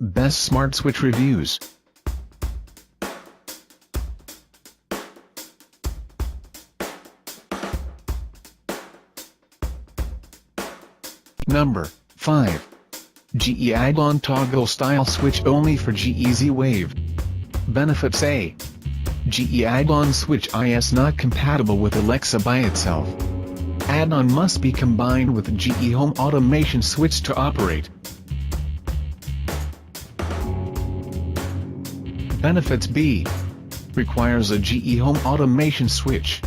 Best Smart Switch Reviews. Number 5. GE Add-on Toggle Style Switch only for GE Z-Wave. Benefits: A. GE Add-on Switch is not compatible with Alexa by itself. Add-on must be combined with GE Home Automation Switch to operate. Benefits: B. Requires a GE Home Automation Switch.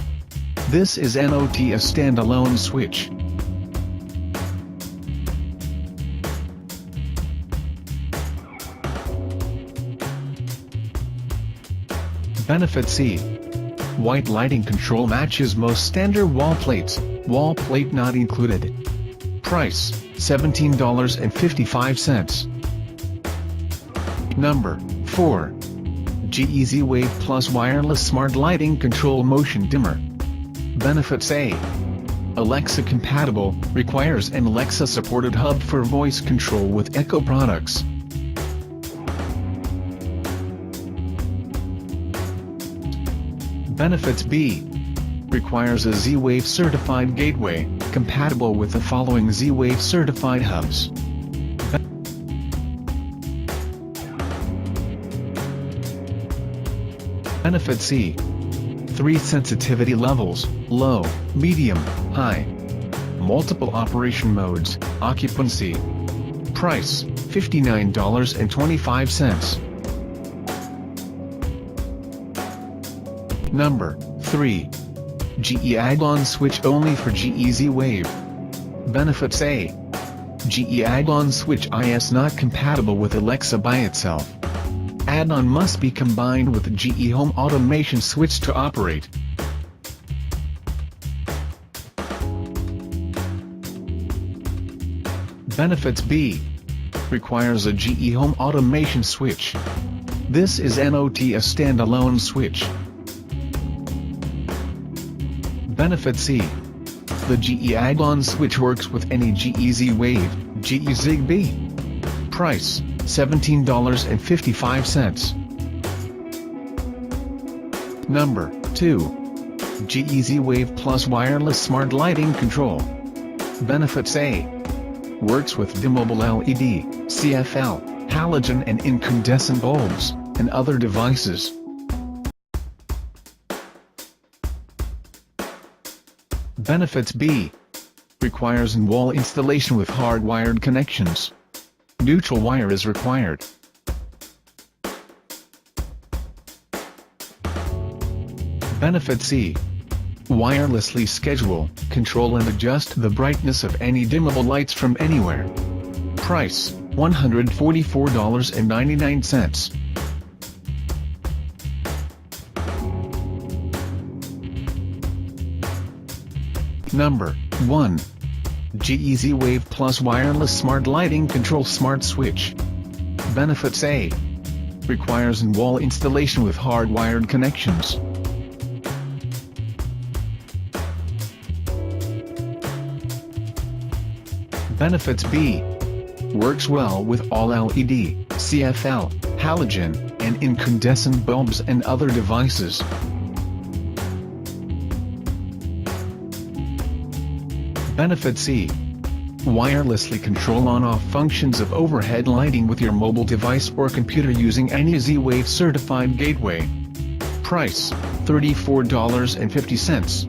This is not a standalone switch. Benefit: C. White lighting control matches most standard wall plates, wall plate not included. Price: $17.55. Number 4. GE Z-Wave Plus Wireless Smart Lighting Control Motion Dimmer. Benefits: A. Alexa compatible, requires an Alexa supported hub for voice control with Echo products. Benefits: B. Requires a Z-Wave certified gateway, compatible with the following Z-Wave certified hubs. Benefit: C. 3 sensitivity levels, low, medium, high. Multiple operation modes, occupancy. Price: $59.25. Number 3. GE Add-on Switch only for GE Z-Wave. Benefits: A. GE Add-on Switch is not compatible with Alexa by itself. Add-on must be combined with GE Home Automation Switch to operate. Benefits: B. Requires a GE Home Automation Switch. This is not a standalone switch. Benefit: C. The GE Add-on Switch works with any GE Z-Wave, GE Zigbee. Price: $17.55. Number 2. GE Z-Wave Plus Wireless Smart Lighting Control. Benefits: A. Works with dimmable LED, CFL, halogen and incandescent bulbs, and other devices. Benefits: B. Requires in-wall installation with hardwired connections. Neutral wire is required. Benefits: C. Wirelessly schedule, control and adjust the brightness of any dimmable lights from anywhere. Price: $144.99. Number 1. GE Z-Wave Plus Wireless Smart Lighting Control Smart Switch. Benefits: A. Requires in-wall installation with hardwired connections. Benefits: B. Works well with all LED, CFL, halogen, and incandescent bulbs and other devices. Benefit: C. Wirelessly control on-off functions of overhead lighting with your mobile device or computer using any Z-Wave certified gateway. Price: $34.50.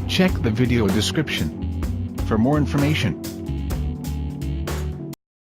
Check the video description for more information.